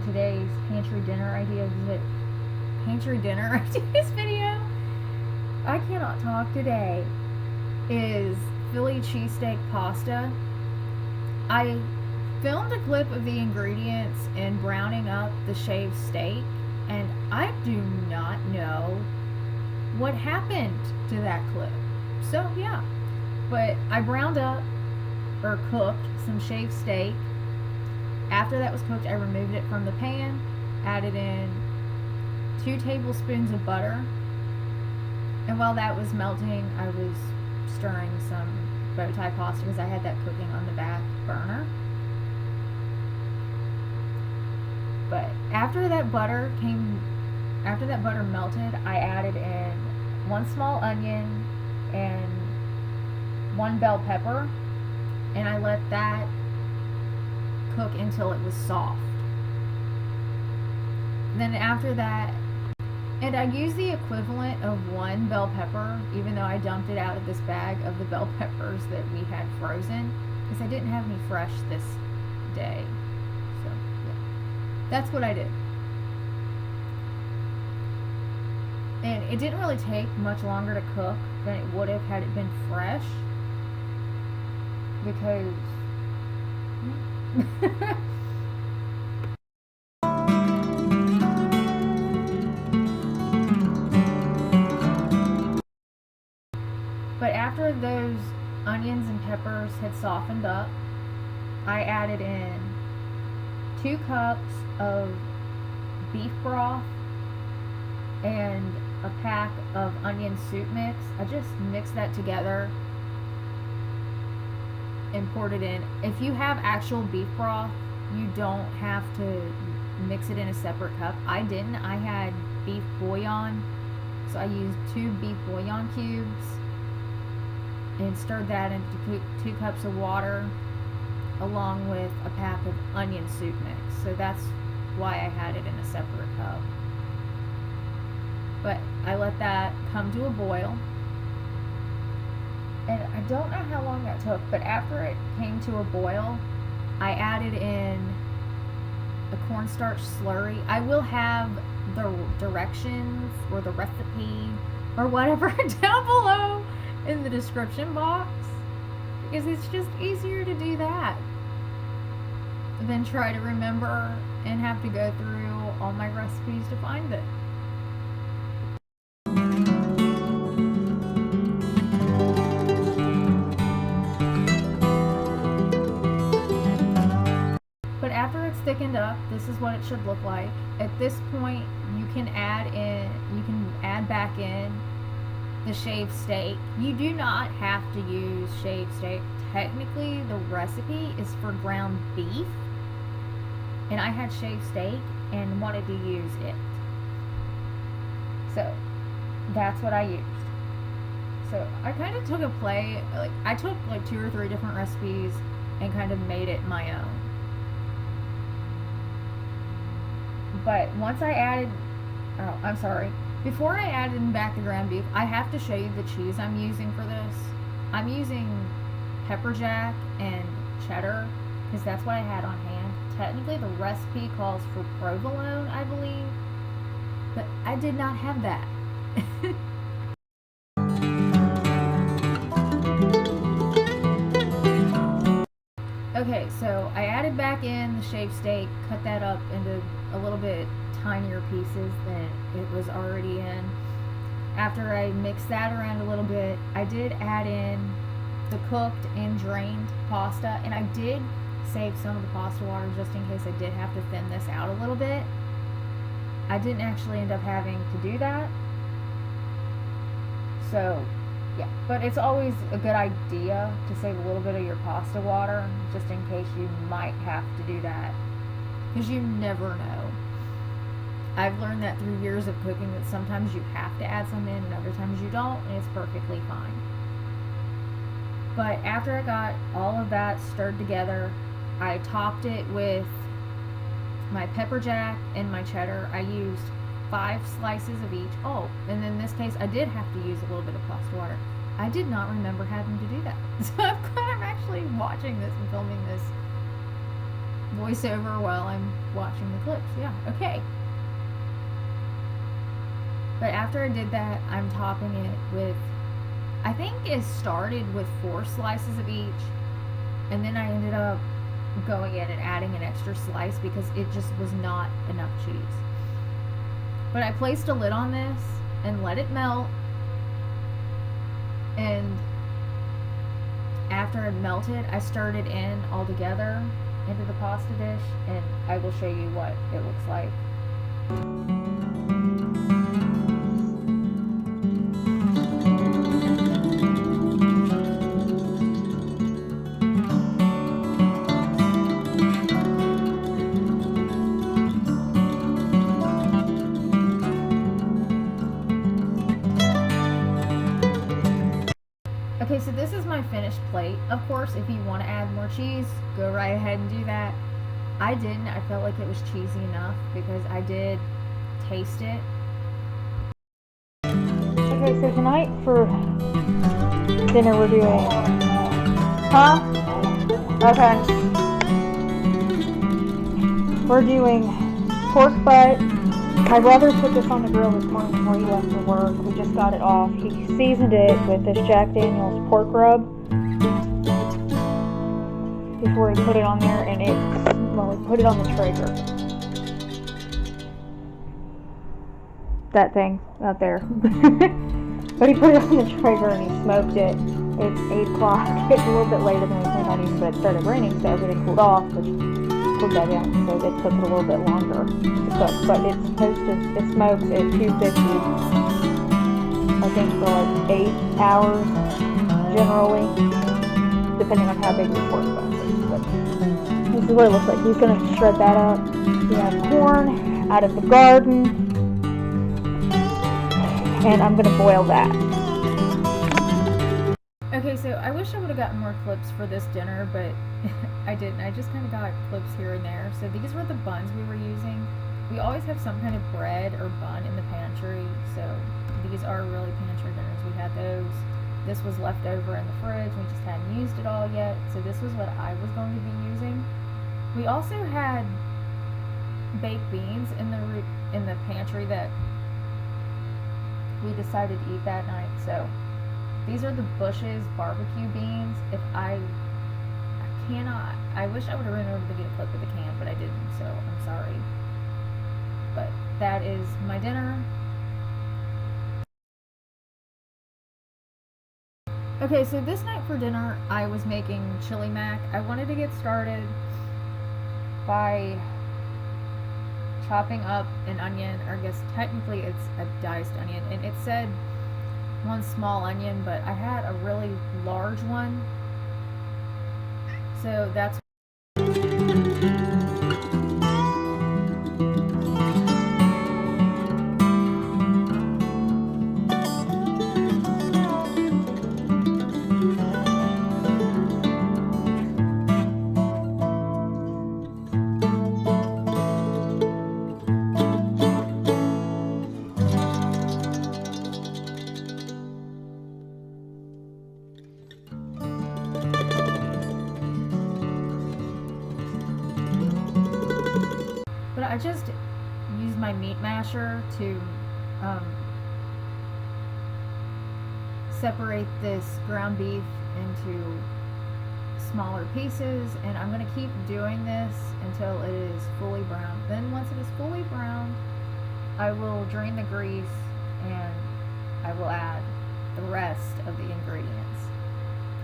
in today's pantry dinner ideas video. I cannot talk today. Is Philly cheesesteak pasta. I filmed a clip of the ingredients and browning up the shaved steak, and I do not know what happened to that clip. So yeah, but I browned up or cooked some shaved steak. After that was cooked, I removed it from the pan, added in 2 tablespoons of butter, and while that was melting, I was stirring some bow tie pasta because I had that cooking on the back burner. But after that butter melted, I added in 1 small onion and 1 bell pepper, and I let that cook until it was soft. Then after that, and I used the equivalent of 1 bell pepper, even though I dumped it out of this bag of the bell peppers that we had frozen, because I didn't have any fresh this day. So yeah, that's what I did. And it didn't really take much longer to cook than it would have had it been fresh, because but after those onions and peppers had softened up, I added in 2 cups of beef broth and a pack of onion soup mix. I just mixed that together and poured it in. If you have actual beef broth, you don't have to mix it in a separate cup. I didn't. I had beef bouillon, so I used 2 beef bouillon cubes and stirred that into 2 cups of water along with a pack of onion soup mix. So that's why I had it in a separate cup. But I let that come to a boil, and I don't know how long that took, but after it came to a boil, I added in a cornstarch slurry. I will have the directions or the recipe or whatever down below in the description box, because it's just easier to do that than try to remember and have to go through all my recipes to find it. But after it's thickened up, this is what it should look like. At this point, you can add back in the shaved steak. You do not have to use shaved steak. Technically, the recipe is for ground beef, and I had shaved steak and wanted to use it. So that's what I used. So I kind of took I took 2 or 3 different recipes and kind of made it my own. But once I added, before I added back the ground beef, I have to show you the cheese I'm using for this. I'm using pepper jack and cheddar because that's what I had on hand. Technically, the recipe calls for provolone, I believe, but I did not have that. Okay, so I added back in the shaved steak, cut that up into a little bit tinier pieces than it was already in. After I mixed that around a little bit, I did add in the cooked and drained pasta, and I did save some of the pasta water just in case I did have to thin this out a little bit. I didn't actually end up having to do that. So yeah, but it's always a good idea to save a little bit of your pasta water just in case you might have to do that, because you never know. I've learned that through years of cooking that sometimes you have to add some in and other times you don't, and it's perfectly fine. But after I got all of that stirred together, I topped it with my pepper jack and my cheddar. I used 5 slices of each. Oh, and in this case, I did have to use a little bit of pasta water. I did not remember having to do that. So I'm actually watching this and filming this voiceover while I'm watching the clips. Yeah, okay. But after I did that, I'm topping it with, I think it started with 4 slices of each, and then I ended up going in and adding an extra slice because it just was not enough cheese. But I placed a lid on this and let it melt, and after it melted, I stirred it in all together into the pasta dish, and I will show you what it looks like. Okay, so this is my finished plate. Of course, if you want to add more cheese, go right ahead and do that. I didn't. I felt like it was cheesy enough because I did taste it. Okay, so tonight for dinner we're doing... Huh? Okay. We're doing pork butt. My brother put this on the grill this morning before he left for work. We just got it off. He seasoned it with this Jack Daniel's pork rub before he put it on there, and we put it on the Traeger. That thing out there. But he put it on the Traeger and he smoked it. It's 8 o'clock. It's a little bit later than we planned on eating, but it started raining, so everything cooled off, which cooled that down, so it took it a little bit longer to cook. But it's supposed to, it smokes at 250, I think, for like 8 hours, generally, depending on how big the pork bone is. But this is what it looks like. He's going to shred that up. We have corn out of the garden, and I'm going to boil that. Okay, so I wish I would have gotten more clips for this dinner, but I didn't. I just kind of got clips here and there. So these were the buns we were using. We always have some kind of bread or bun in the pantry, so these are really pantry dinners. We had those. This was left over in the fridge. We just hadn't used it all yet, so this was what I was going to be using. We also had baked beans in the pantry that we decided to eat that night, so these are the Bush's barbecue beans. I wish I would have remembered to get a clip of the can, but I didn't, so I'm sorry. But that is my dinner. Okay, so this night for dinner, I was making chili mac. I wanted to get started by chopping up an onion, or I guess technically it's a diced onion, and it said 1 small onion, but I had a really large one, so that's I just used my meat masher to separate this ground beef into smaller pieces, and I'm going to keep doing this until it is fully browned. Then once it is fully browned, I will drain the grease and I will add the rest of the ingredients.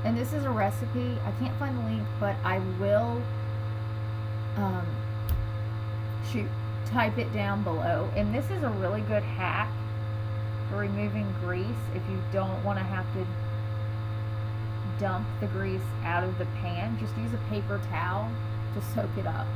And this is a recipe. I can't find the link, but I will type it down below. And this is a really good hack for removing grease if you don't want to have to dump the grease out of the pan. Just use a paper towel to soak it up.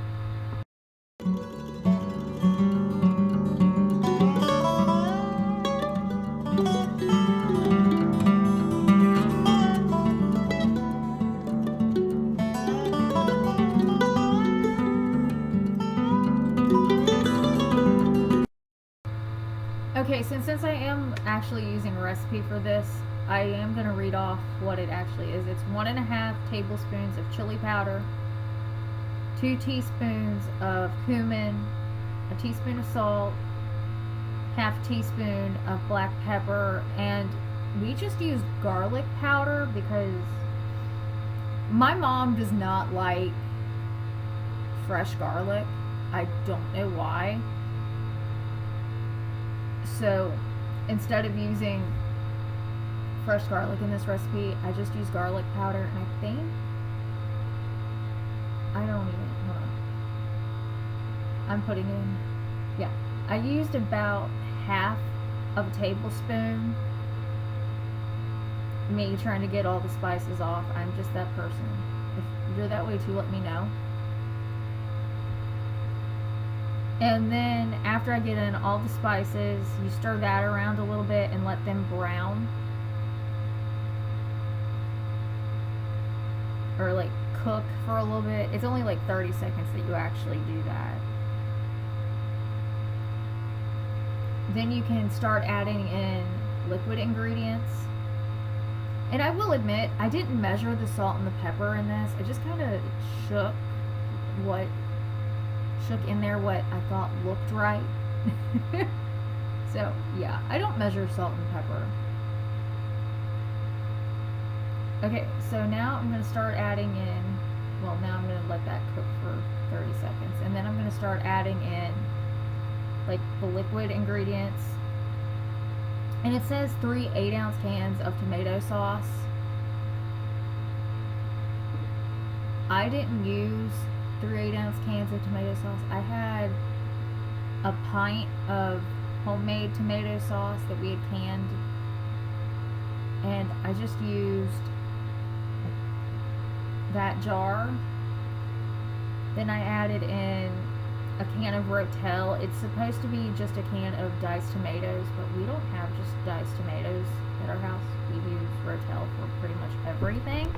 Okay, since I am actually using a recipe for this, I am going to read off what it actually is. It's 1.5 tablespoons of chili powder, 2 teaspoons of cumin, a teaspoon of salt, half a teaspoon of black pepper, and we just used garlic powder because my mom does not like fresh garlic. I don't know why. So instead of using fresh garlic in this recipe, I just use garlic powder, and I think hold on. I'm putting in, yeah, I used about half of a tablespoon. Me trying to get all the spices off. I'm just that person. If you're that way too, let me know. And then after I get in all the spices, you stir that around a little bit and let them brown. Or like cook for a little bit. It's only like 30 seconds that you actually do that. Then you can start adding in liquid ingredients. And I will admit, I didn't measure the salt and the pepper in this. I just kind of shook in there what I thought looked right. So yeah, I don't measure salt and pepper. Okay, so now I'm going to start adding in, well, now I'm going to let that cook for 30 seconds. And then I'm going to start adding in like the liquid ingredients. And it says 3 8-ounce cans of tomato sauce. I didn't use 3 8-ounce cans of tomato sauce. I had a pint of homemade tomato sauce that we had canned. And I just used that jar. Then I added in a can of rotel. It's supposed to be just a can of diced tomatoes, but we don't have just diced tomatoes at our house. We use rotel for pretty much everything.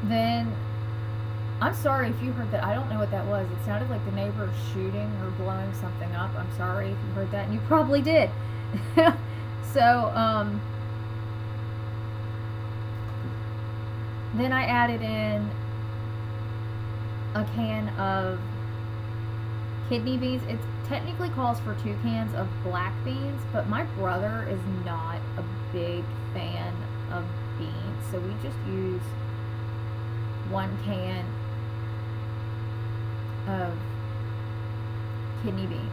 Then, I'm sorry if you heard that. I don't know what that was. It sounded like the neighbor shooting or blowing something up. I'm sorry if you heard that, and you probably did. So, then I added in a can of kidney beans. It technically calls for 2 cans of black beans, but my brother is not a big fan of beans, so we just use 1 can of kidney beans.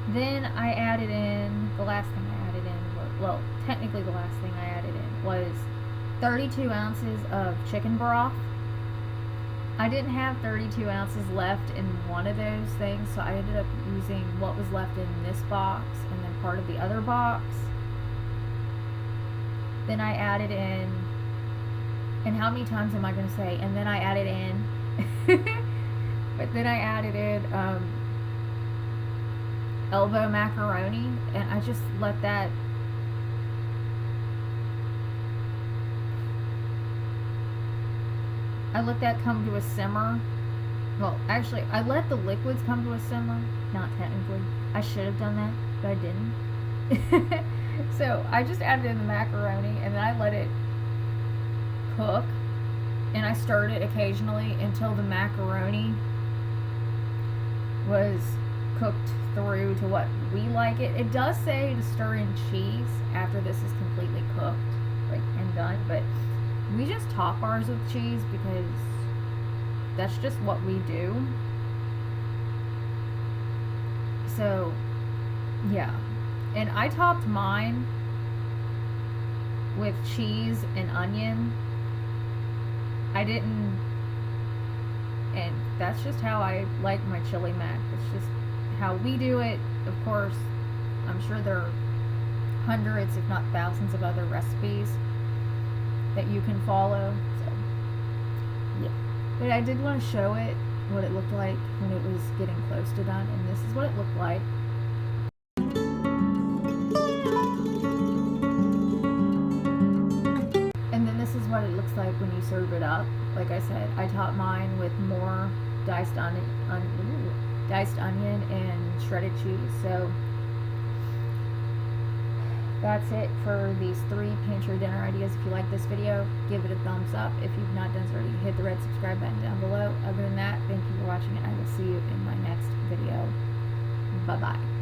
Then I added in, the last thing I added in, well, technically the last thing I added in was 32 ounces of chicken broth. I didn't have 32 ounces left in one of those things, so I ended up using what was left in this box and then part of the other box. Then I added in, and how many times am I going to say, and then I added in, but then I added in elbow macaroni, and I just let that come to a simmer. Well, actually, I let the liquids come to a simmer. Not technically. I should have done that, but I didn't. So I just added in the macaroni, and then I let it cook, and I stirred it occasionally until the macaroni was cooked through to what we like it. It does say to stir in cheese after this is completely cooked, like, and done, but we just top ours with cheese because that's just what we do. So, yeah. And I topped mine with cheese and onion. I didn't, and that's just how I like my chili mac. It's just how we do it. Of course, I'm sure there are hundreds, if not thousands, of other recipes that you can follow. So, yeah. But I did want to show it, what it looked like when it was getting close to done, and this is what it looked like. And then this is what it looks like when you serve it up. Like I said, I topped mine with more diced onion and shredded cheese. So That's it for these 3 pantry dinner ideas. If you like this video, give it a thumbs up. If you've not done so already, hit the red subscribe button down below. Other than that, thank you for watching, and I will see you in my next video. Bye-bye.